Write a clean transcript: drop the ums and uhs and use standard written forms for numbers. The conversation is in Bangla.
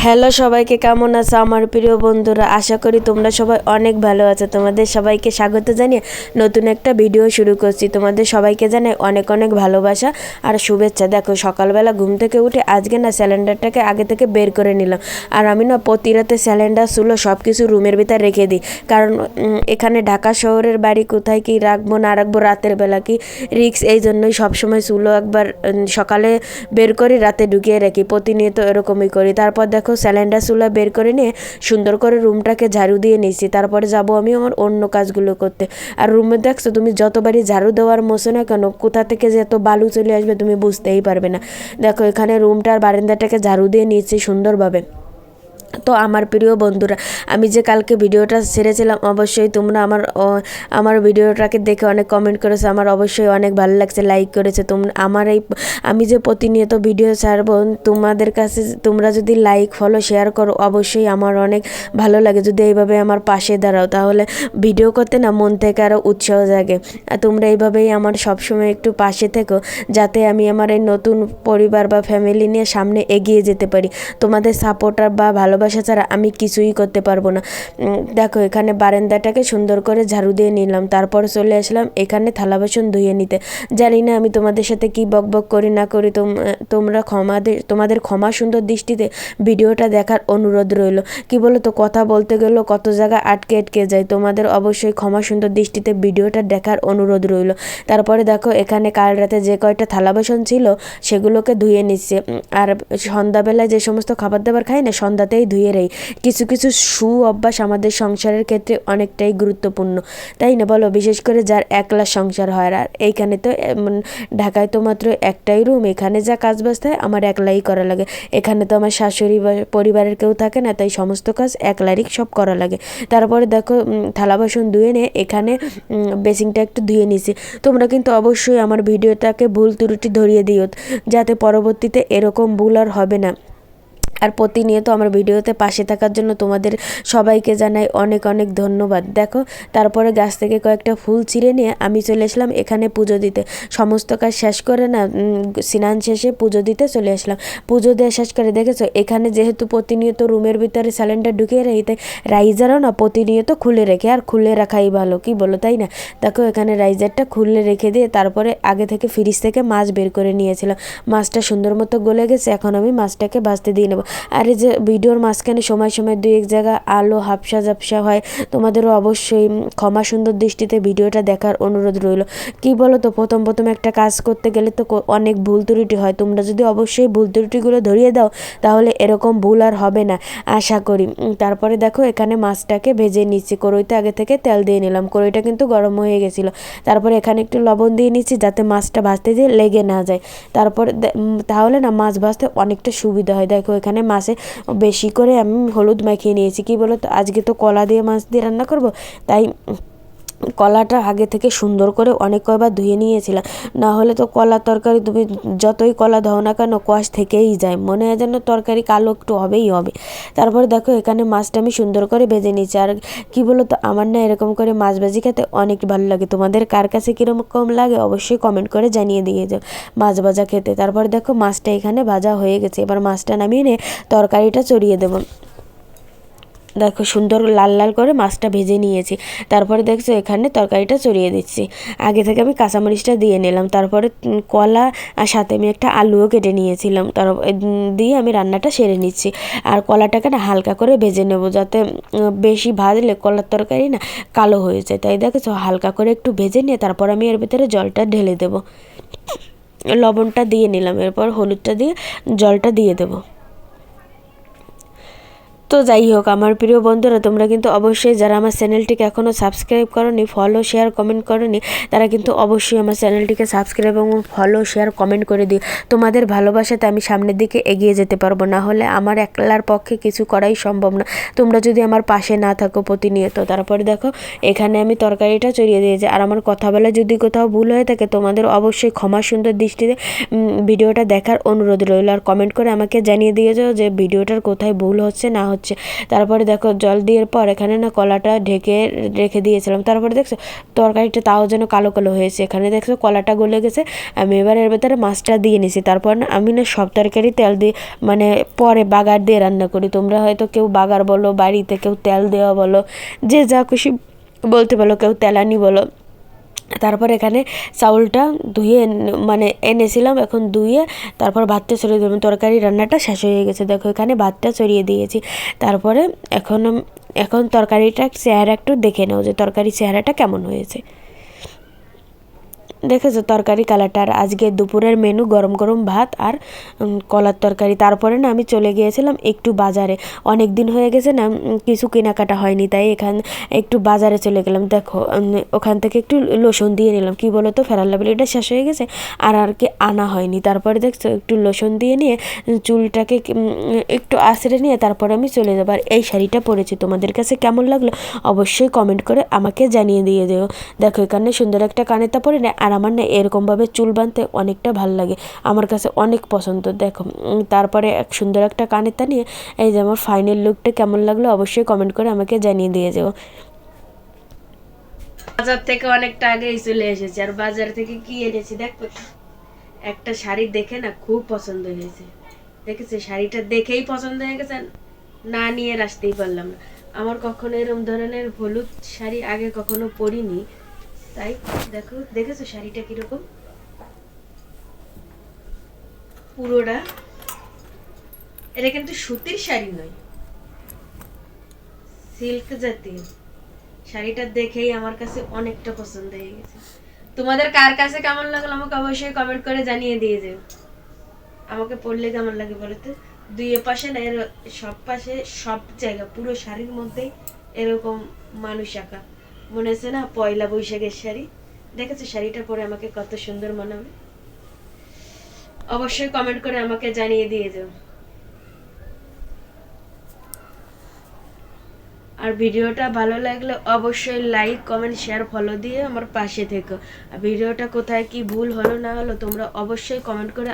হ্যালো সবাইকে, কেমন আছো আমার প্রিয় বন্ধুরা? আশা করি তোমরা সবাই অনেক ভালো আছো। তোমাদের সবাইকে স্বাগত জানিয়ে নতুন একটা ভিডিও শুরু করছি। তোমাদের সবাইকে জানাই অনেক অনেক ভালোবাসা আর শুভেচ্ছা। দেখো, সকালবেলা ঘুম থেকে উঠে আজকে না সিলিন্ডারটাকে আগে থেকে বের করে নিলাম। আর আমি না প্রতি রাতে সিলিন্ডার চুলো সব কিছু রুমের ভিতর রেখে দিই, কারণ এখানে ঢাকা শহরের বাড়ি কোথায় কি রাখবো না রাখবো, রাতের বেলা কি রিক্স, এই জন্যই সবসময় চুলো একবার সকালে বের করি, রাতে ঢুকিয়ে রাখি। প্রতিনিয়ত এরকমই করি। তারপর দেখো সিলিন্ডার চুলা বের করে নিয়ে সুন্দর করে রুমটাকে ঝাড়ু দিয়ে নিয়েছি। তারপরে যাব আমি আমার অন্য কাজগুলো করতে। আর রুমে দেখছো তুমি, যতবারই ঝাড়ু দেওয়ার মোছো না কেন, কোথা থেকে যে এত বালু চলে আসবে তুমি বুঝতেই পারবে না। দেখো, এখানে রুমটার বারান্দাটাকে ঝাড়ু দিয়ে নিয়েছি সুন্দরভাবে। তো আমার প্রিয় বন্ধুরা, আমি যে কালকে ভিডিওটা ছেড়েছিলাম, অবশ্যই তোমরা আমার ভিডিওটাকে দেখে অনেক কমেন্ট করেছো। আমার অবশ্যই অনেক ভালো লাগছে, লাইক করেছে তোমরা। আমি যে প্রতিনিয়ত ভিডিও ছাড়বো, তোমাদের কাছে তোমরা যদি লাইক ফলো শেয়ার করো, অবশ্যই আমার অনেক ভালো লাগে। যদি এইভাবে আমার পাশে দাঁড়াও, তাহলে ভিডিও করতে না মন থেকে আরও উৎসাহ জাগে। আর তোমরা এইভাবেই আমার সবসময় একটু পাশে থেকো, যাতে আমি আমার এই নতুন পরিবার বা ফ্যামিলি নিয়ে সামনে এগিয়ে যেতে পারি। তোমাদের সাপোর্টার বা ভালোবাসা ছাড়া আমি কিছুই করতে পারবো না। দেখো, এখানে বারান্দাটাকে সুন্দর করে ঝাড়ু দিয়ে নিলাম। তারপর চলে আসলাম এখানে থালা বাসন ধুয়ে নিতে। জানি না আমি তোমাদের সাথে কি বকবক করি না করি, তোমরা তোমাদের ক্ষমা সুন্দর দৃষ্টিতে ভিডিওটা দেখার অনুরোধ রইল। কি বলো তো, কথা বলতে গেলেও কত জায়গা আটকে আটকে যায়। তোমাদের অবশ্যই ক্ষমা সুন্দর দৃষ্টিতে ভিডিওটা দেখার অনুরোধ রইল। তারপরে দেখো, এখানে কাল রাতে যে কয়টা থালা বাসন ছিল সেগুলোকে ধুয়ে নিচ্ছে। আর সন্ধ্যাবেলায় যে সমস্ত খাবার দাবার খাই না, সন্ধ্যাতেই ধুয়ে রাখি। কিছু কিছু অভ্যাস আমাদের সংসারের ক্ষেত্রে অনেকটাই গুরুত্বপূর্ণ, তাই না বলো? বিশেষ করে যার একলা সংসার হয়। আর এইখানে তো ঢাকায় তো মাত্র একটাই রুম, এখানে যা কাজ বাজ থাকে আমার একলাই করা লাগে। এখানে তো আমার শাশুড়ি বা পরিবারের কেউ থাকে না, তাই সমস্ত কাজ একলারই সব করা লাগে। তারপরে দেখো, থালা বাসন ধুয়ে নিয়ে এখানে বেসিংটা একটু ধুয়ে নিছি। তোমরা কিন্তু অবশ্যই আমার ভিডিওটাকে ভুল ত্রুটি ধরিয়ে দিও, যাতে পরবর্তীতে এরকম ভুল আর হবে না। আর প্রতিনিয়ত আমার ভিডিওতে পাশে থাকার জন্য তোমাদের সবাইকে জানাই অনেক অনেক ধন্যবাদ। দেখো, তারপরে গাছ থেকে কয়েকটা ফুল ছিঁড়ে নিয়ে আমি চলে আসলাম এখানে পুজো দিতে। সমস্ত কাজ শেষ করে না, স্নান শেষে পুজো দিতে চলে আসলাম। পুজো দিয়ে শেষ করে দেখেছো, এখানে যেহেতু প্রতিনিয়ত রুমের ভিতরে সিলিন্ডার ঢুকিয়ে রাখি, তাই রাইজারও না প্রতিনিয়ত খুলে রেখে, আর খুলে রাখাই ভালো, কি বলো তাই না? দেখো, এখানে রাইজারটা খুলে রেখে দিয়ে তারপরে আগে থেকে ফ্রিজ থেকে মাছ বের করে নিয়েছিলাম। মাছটা সুন্দর মতো গলে গেছে, এখন আমি মাছটাকে ভাজতে দিয়ে নেবো। আর এই যে ভিডিওর মাঝখানে সময় সময় দুই এক জায়গা আলো হাপসা ঝাপসা হয়, তোমাদেরও অবশ্যই ক্ষমা সুন্দর দৃষ্টিতে ভিডিওটা দেখার অনুরোধ রইল। কি বলো তো, প্রথম একটা কাজ করতে গেলে তো অনেক ভুল ত্রুটি হয়। তোমরা যদি অবশ্যই ভুল ত্রুটিগুলো ধরিয়ে দাও, তাহলে এরকম ভুল আর হবে না আশা করি। তারপরে দেখো, এখানে মাছটাকে ভেজে নিচ্ছি। কড়াইতে আগে থেকে তেল দিয়ে নিলাম, কড়াইটা কিন্তু গরম হয়ে গেছিলো। তারপরে এখানে একটু লবণ দিয়ে নিচ্ছি, যাতে মাছটা ভাজতে দিয়ে লেগে না যায়। তারপরে তাহলে না মাছ ভাজতে অনেকটা সুবিধা হয়। দেখো, এখানে মাছে বেশি করে আমি হলুদ মাখিয়ে নিয়েছি। কি বলো তো, আজকে তো কলা দিয়ে মাছ দিয়ে রান্না করব, তাই কলাটা আগে থেকে সুন্দর করে অনেক কয়বার ধুয়ে নিয়েছিলাম। না হলে তো কলা তরকারি তুমি যতই কলা দাও না কেন, কোয়াশ থেকেই যায়, মনে হয় যেন তরকারি কালো একটু হবেই হবে। তারপরে দেখো, এখানে মাছটা আমি সুন্দর করে ভেজে নিয়েছি। আর কি বলো তো, আমার না এরকম করে মাছ ভাজি খেতে অনেক ভালো লাগে। তোমাদের কার কাছে কীরকম লাগে অবশ্যই কমেন্ট করে জানিয়ে দিয়ে যাও মাছ ভাজা খেতে। তারপরে দেখো, মাছটা এখানে ভাজা হয়ে গেছে। এবার মাছটা নামিয়ে নিয়ে তরকারিটা চড়িয়ে দেবো। দেখো, সুন্দর লাল লাল করে মাছটা ভেজে নিয়েছি। তারপরে দেখছো, এখানে তরকারিটা চড়িয়ে দিচ্ছি। আগে থেকে আমি কাঁচামরিচটা দিয়ে নিলাম। তারপরে কলা আর সাথে আমি একটা আলুও কেটে নিয়েছিলাম, তার দিয়ে আমি রান্নাটা সেরে নিচ্ছি। আর কলাটাকে না হালকা করে ভেজে নেব, যাতে বেশি ভাজলে কলার তরকারি না কালো হয়ে যায়। তাই দেখেছো, হালকা করে একটু ভেজে নিয়ে তারপর আমি এর ভিতরে জলটা ঢেলে দেবো। লবণটা দিয়ে নিলাম, এরপর হলুদটা দিয়ে জলটা দিয়ে দেবো। তো যাই হোক আমার প্রিয় বন্ধুরা, তোমরা কিন্তু অবশ্যই যারা আমার চ্যানেলটিকে এখনও সাবস্ক্রাইব করোনি, ফলো শেয়ার কমেন্ট করোনি, তারা কিন্তু অবশ্যই আমার চ্যানেলটিকে সাবস্ক্রাইব এবং ফলো শেয়ার কমেন্ট করে দিও। তোমাদের ভালোবাসাতে আমি সামনের দিকে এগিয়ে যেতে পারবো, না হলে আমার একলার পক্ষে কিছু করাই সম্ভব না, তোমরা যদি আমার পাশে না থাকো প্রতিনিয়ত। তারপরে দেখো, এখানে আমি তরকারিটা চড়িয়ে দিয়েছি। আর আমার কথা বলা যদি কোথাও ভুল হয়ে থাকে, তোমাদের অবশ্যই ক্ষমা সুন্দর দৃষ্টিতে ভিডিওটা দেখার অনুরোধ রইল। আর কমেন্ট করে আমাকে জানিয়ে দিয়ে যাও যে ভিডিওটার কোথায় ভুল হচ্ছে না হচ্ছে। হচ্ছে। তারপরে দেখো জল দেওয়ার পর এখানে না কলাটা ঢেকে রেখে দিয়েছিলাম। তারপরে দেখছো তরকারিটা তাও যেন কালো কালো হয়েছে। এখানে দেখছো কলাটা গলে গেছে। আমি এবার এর ভেতরে মাছটা দিয়ে নিছি। তারপর না আমি না সব তরকারি তেল দিয়ে মানে পরে বাগার দিয়ে রান্না করি। তোমরা হয়তো কেউ বাগার বলো, বাড়িতে কেউ তেল দেওয়া বলো, যে যা খুশি বলতে বলো, কেউ তেলানি বলো। তারপর এখানে চাউলটা ধুয়ে মানে এনেছিলাম, এখন ধুয়ে তারপর ভাতটা ছড়িয়ে দিলাম। তরকারি রান্নাটা শেষ হয়ে গেছে। দেখো এখানে ভাতটা ছড়িয়ে দিয়েছি। তারপরে এখন তরকারিটা চেহারা একটু দেখে নাও যে তরকারি চেহারাটা কেমন হয়েছে। দেখেছো তরকারি কালারটা। আর আজকে দুপুরের মেনু গরম গরম ভাত আর কলার তরকারি। তারপরে না আমি চলে গিয়েছিলাম একটু বাজারে। অনেক দিন হয়ে গেছে না কিছু কেনাকাটা হয়নি, তাই একটু বাজারে চলে গেলাম। দেখো ওখান থেকে একটু লোশন দিয়ে নিলাম। কি বলো তো, ফেরান লাভলিটা শেষ হয়ে গেছে আর কি আনা হয়নি। তারপরে দেখছো একটু লোশন দিয়ে নিয়ে চুলটাকে একটু আঁচড়ে নিয়ে তারপর আমি চলে যাবো। আর এই শাড়িটা পরেছি, তোমাদের কাছে কেমন লাগলো অবশ্যই কমেন্ট করে আমাকে জানিয়ে দিয়ে দিও। দেখো এখানে সুন্দর একটা কানেরটা পরে না, আর আমার না এরকমভাবে চুল বাঁধতে অনেকটা ভালো লাগে, আমার কাছে অনেক পছন্দ। দেখো তারপরে সুন্দর একটা কানেরটা নিয়ে এই যে আমার ফাইনাল লুকটা কেমন লাগলো অবশ্যই কমেন্ট করে আমাকে জানিয়ে দিয়ে যাও। বাজার থেকে অনেকটা আগেই চলে এসেছি। আর বাজার থেকে কি এনেছি দেখো, একটা শাড়ি দেখে না খুব পছন্দ হয়েছে। দেখেছি শাড়িটা দেখেই পছন্দ হয়ে গেছে, না নিয়ে আসতেই পারলাম না। আমার কখনো এরকম ধরনের হলুদ শাড়ি আগে কখনো পরিনি, তাই দেখেছো শাড়িটা কিরকম পুরোটা। এটা কিন্তু সুতির শাড়ি নয়, সিল্ক জাতীয়। শাড়িটা দেখেই আমার কাছে অনেকটা পছন্দ হয়ে গেছে। তোমাদের কার কাছে কেমন লাগলো আমাকে অবশ্যই কমেন্ট করে জানিয়ে দিয়ে যেও। আমাকে পরলে কেমন লাগে বলো তো। দুই পাশে না এর সব পাশে সব জায়গা পুরো শাড়ির মধ্যেই এরকম মানুষ আঁকা, মনে হচ্ছে না পয়লা বৈশাখের শাড়ি। দেখেছো শাড়িটা পরে আমাকে কত সুন্দর মানাবে, অবশ্যই কমেন্ট করে আমাকে জানিয়ে দিয়ে যাও। আর ভিডিওটা ভালো লাগলে অবশ্যই লাইক কমেন্ট শেয়ার ফলো দিয়ে আমার পাশে থেকো। আর ভিডিওটা কোথায় কি ভুল হলো না হলো তোমরা অবশ্যই কমেন্ট করে